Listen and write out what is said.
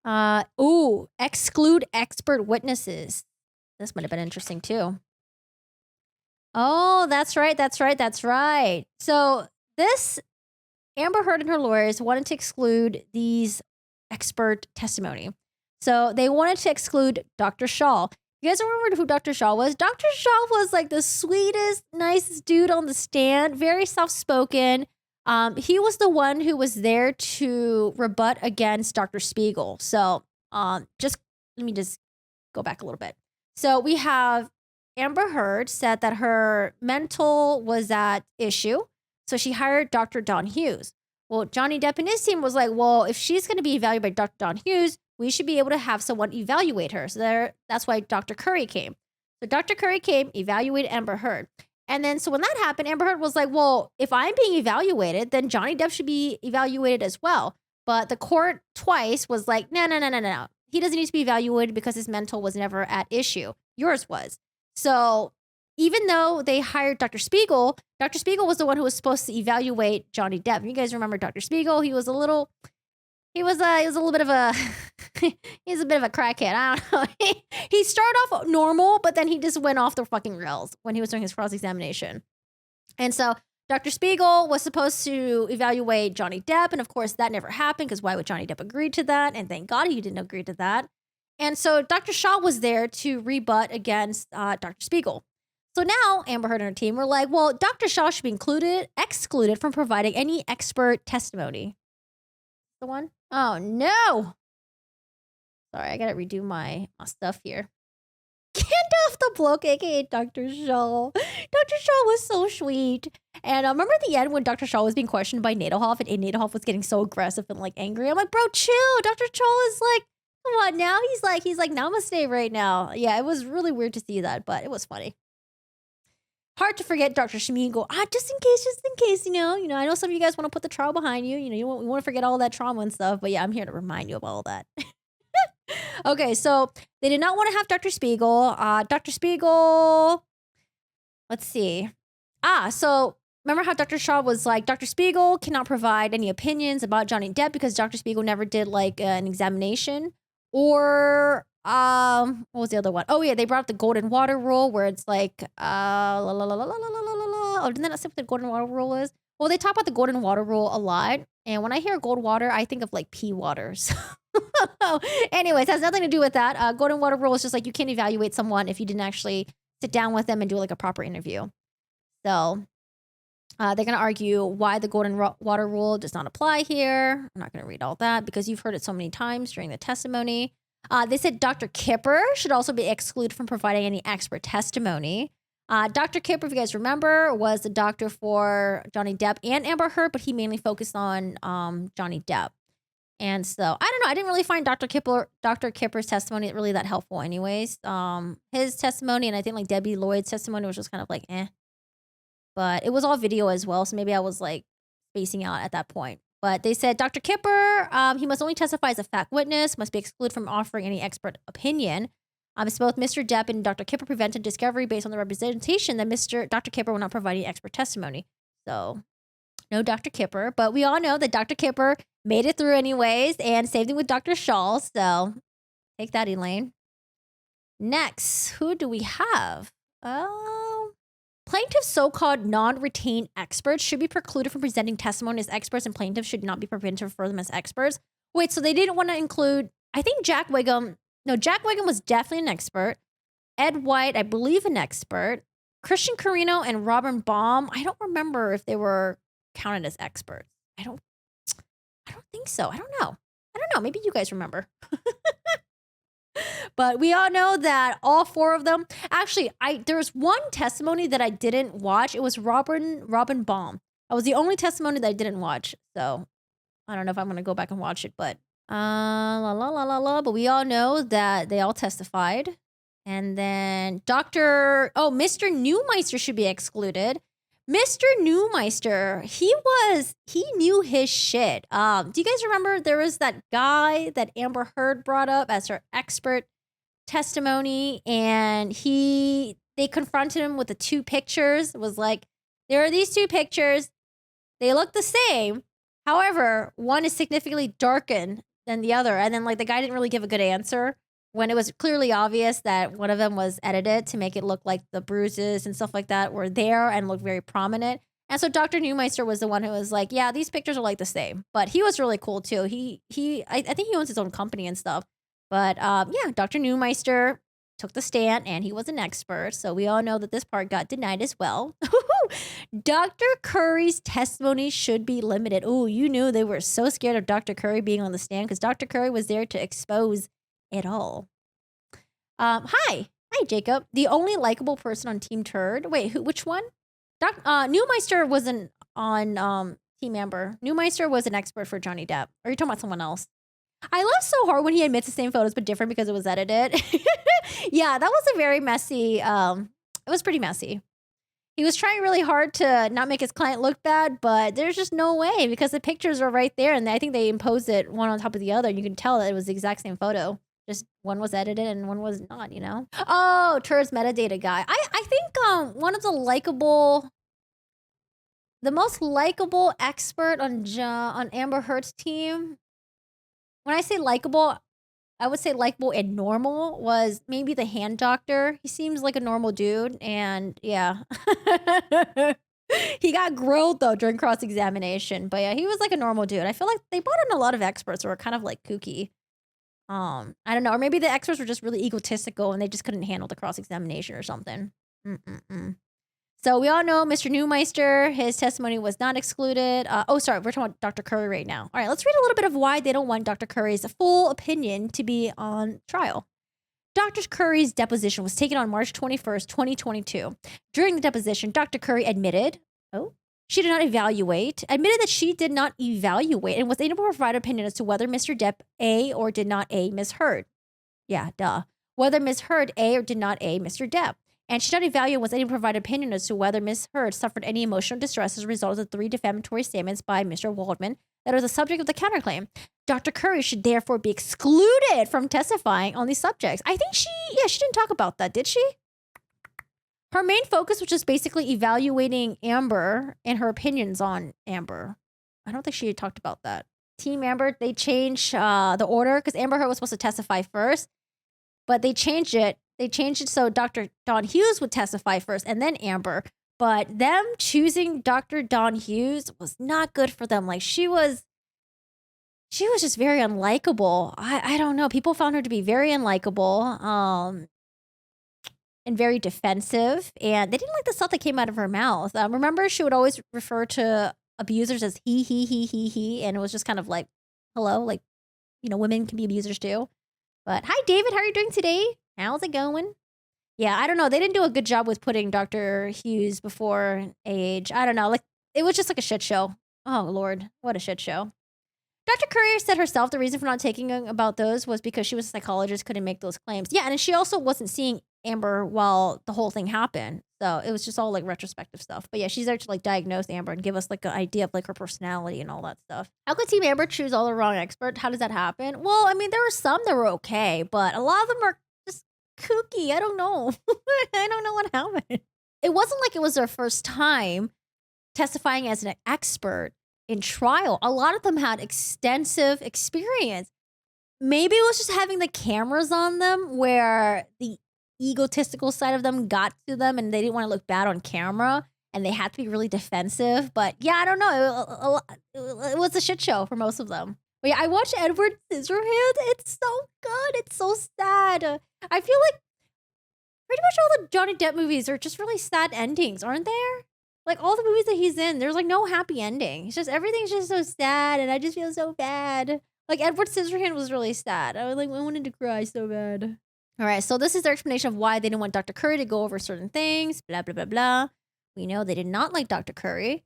Exclude expert witnesses. This might have been interesting too. Oh, that's right. So this Amber Heard and her lawyers wanted to exclude these expert testimony. So they wanted to exclude Dr. Shaw. You guys remember who Dr. Shaw was? Dr. Shaw was like the sweetest, nicest dude on the stand, very soft-spoken. He was the one who was there to rebut against Dr. Spiegel. So let me just go back a little bit. So we have Amber Heard said that her mental was at issue. So she hired Dr. Don Hughes. Well, Johnny Depp and his team was like, well, if she's going to be evaluated by Dr. Don Hughes, we should be able to have someone evaluate her. So that's why Dr. Curry came. So Dr. Curry came, evaluated Amber Heard. And then so when that happened, Amber Heard was like, well, if I'm being evaluated, then Johnny Depp should be evaluated as well. But the court twice was like, no. He doesn't need to be evaluated because his mental was never at issue. Yours was. So even though they hired Dr. Spiegel was the one who was supposed to evaluate Johnny Depp. You guys remember Dr. Spiegel? He was a little bit of a he's a bit of a crackhead. I don't know. He started off normal, but then he just went off the fucking rails when he was doing his cross-examination. And so Dr. Spiegel was supposed to evaluate Johnny Depp, and of course that never happened because why would Johnny Depp agree to that? And thank God he didn't agree to that. And so Dr. Shaw was there to rebut against Dr. Spiegel. So now Amber Heard and her team were like, well, Dr. Shaw should be excluded from providing any expert testimony. The one? Oh, no. Sorry, I got to redo my stuff here. Gandalf the Bloke, aka Dr. Shaw. Dr. Shaw was so sweet. And remember at the end when Dr. Shaw was being questioned by Nadelhoff and Nadelhoff was getting so aggressive and like angry? I'm like, bro, chill. Dr. Shaw is like, come on now. He's like namaste right now. Yeah, it was really weird to see that, but it was funny. Hard to forget Dr. Schmiegel. Just in case, you know, I know some of you guys want to put the trial behind you. You know, you want to forget all that trauma and stuff, but yeah, I'm here to remind you of all that. Okay, so they did not want to have Dr. Spiegel. Dr. Spiegel, let's see. So remember how Dr. Shaw was like, Dr. Spiegel cannot provide any opinions about Johnny Depp because Dr. Spiegel never did like an examination. Or what was the other one? Oh yeah, they brought up the golden water rule where it's like oh, didn't that not say what the golden water rule is? Well, they talk about the golden water rule a lot, and when I hear gold water, I think of like pea waters. Anyways, has nothing to do with that. Golden water rule is just like you can't evaluate someone if you didn't actually sit down with them and do like a proper interview. So they're going to argue why the golden water rule does not apply here. I'm not going to read all that because you've heard it so many times during the testimony. They said Dr. Kipper should also be excluded from providing any expert testimony. Dr. Kipper, if you guys remember, was the doctor for Johnny Depp and Amber Heard, but he mainly focused on Johnny Depp. And so, I don't know. I didn't really find Dr. Kipper's testimony really that helpful anyways. His testimony and I think like Debbie Lloyd's testimony was just kind of like, eh. But it was all video as well, so maybe I was like spacing out at that point. But they said Dr. Kipper, he must only testify as a fact witness, must be excluded from offering any expert opinion. It's both Mr. Depp and Dr. Kipper prevented discovery based on the representation that Dr. Kipper will not provide any expert testimony. So, no Dr. Kipper. But we all know that Dr. Kipper made it through anyways, and same thing with Dr. Shaw. So, take that, Elaine. Next, who do we have? Plaintiffs' so-called non-retained experts should be precluded from presenting testimony as experts, and plaintiffs should not be permitted to refer them as experts. Wait, so they didn't want to include, I think Jack Wiggum. No, Jack Wiggum was definitely an expert. Ed White, I believe, an expert. Christian Carino and Robin Baum, I don't remember if they were counted as experts. I don't think so. I don't know. Maybe you guys remember. But we all know that all four of them, actually, there was one testimony that I didn't watch. It was Robin Baum. That was the only testimony that I didn't watch. So I don't know if I'm going to go back and watch it, but but we all know that they all testified. And then Mr. Neumeister should be excluded. Mr. Neumeister, he knew his shit. Do you guys remember there was that guy that Amber Heard brought up as her expert testimony, and they confronted him with the two pictures. It was like, there are these two pictures. They look the same. However, one is significantly darkened than the other. And then like the guy didn't really give a good answer when it was clearly obvious that one of them was edited to make it look like the bruises and stuff like that were there and looked very prominent. And so Dr. Neumeister was the one who was like, yeah, these pictures are like the same. But he was really cool too. I think he owns his own company and stuff. But yeah, Dr. Neumeister took the stand and he was an expert. So we all know that this part got denied as well. Dr. Curry's testimony should be limited. Oh, you knew they were so scared of Dr. Curry being on the stand because Dr. Curry was there to expose it all. Hi, Jacob. The only likable person on Team Turd. Wait, which one? Neumeister wasn't on Team Amber. Neumeister was an expert for Johnny Depp. Or are you talking about someone else? I laughed so hard when he admits the same photos but different because it was edited. Yeah, that was a very messy. It was pretty messy. He was trying really hard to not make his client look bad, but there's just no way because the pictures are right there, and I think they imposed it one on top of the other. And you can tell that it was the exact same photo. Just one was edited and one was not, you know? Oh, Turd's metadata guy. I think one of the most likable expert on Amber Heard's team. When I say likable, I would say likable and normal was maybe the hand doctor. He seems like a normal dude, and yeah. He got grilled though during cross-examination, but yeah, he was like a normal dude. I feel like they brought in a lot of experts who were kind of like kooky. I don't know, or maybe the experts were just really egotistical and they just couldn't handle the cross-examination or something. So we all know Mr. Neumeister, his testimony was not excluded. Oh, sorry, we're talking about Dr. Curry right now. All right, let's read a little bit of why they don't want Dr. Curry's full opinion to be on trial. Dr. Curry's deposition was taken on March 21st, 2022. During the deposition, Dr. Curry admitted, admitted that she did not evaluate and was able to provide an opinion as to whether Mr. Depp A or did not A Ms. Heard. Yeah, duh. Whether Ms. Heard A or did not A Mr. Depp. And she did not evaluate and was able to provide an opinion as to whether Ms. Heard suffered any emotional distress as a result of the 3 defamatory statements by Mr. Waldman that are the subject of the counterclaim. Dr. Curry should therefore be excluded from testifying on these subjects. I think she didn't talk about that, did she? Her main focus was just basically evaluating Amber and her opinions on Amber. I don't think she had talked about that. Team Amber, they changed the order because Amber Heard was supposed to testify first, but they changed it. They changed it so Dr. Dawn Hughes would testify first and then Amber. But them choosing Dr. Dawn Hughes was not good for them. Like she was just very unlikable. I don't know. People found her to be very unlikable and very defensive. And they didn't like the stuff that came out of her mouth. Remember, she would always refer to abusers as he. And it was just kind of like, hello, like, you know, women can be abusers too. But hi, David. How are you doing today? How's it going? Yeah, I don't know. They didn't do a good job with putting Dr. Hughes before age. I don't know. Like, it was just like a shit show. Oh, Lord. What a shit show. Dr. Curry said herself the reason for not taking about those was because she was a psychologist, couldn't make those claims. Yeah, and she also wasn't seeing Amber while the whole thing happened. So it was just all like retrospective stuff. But yeah, she's there to like diagnose Amber and give us like an idea of like her personality and all that stuff. How could Team Amber choose all the wrong experts? How does that happen? Well, I mean, there were some that were okay, but a lot of them are just kooky. I don't know. I don't know what happened. It wasn't like it was their first time testifying as an expert in trial. A lot of them had extensive experience. Maybe it was just having the cameras on them where the egotistical side of them got to them and they didn't want to look bad on camera and they had to be really defensive. But yeah, I don't know. It was a shit show for most of them. But yeah, I watched Edward Scissorhands. It's so good. It's so sad. I feel like pretty much all the Johnny Depp movies are just really sad endings, aren't there? Like all the movies that he's in, there's like no happy ending. It's just everything's just so sad and I just feel so bad. Like Edward Scissorhands was really sad. I wanted to cry so bad. All right, so this is their explanation of why they didn't want Dr. Curry to go over certain things, blah, blah, blah, blah. We know they did not like Dr. Curry.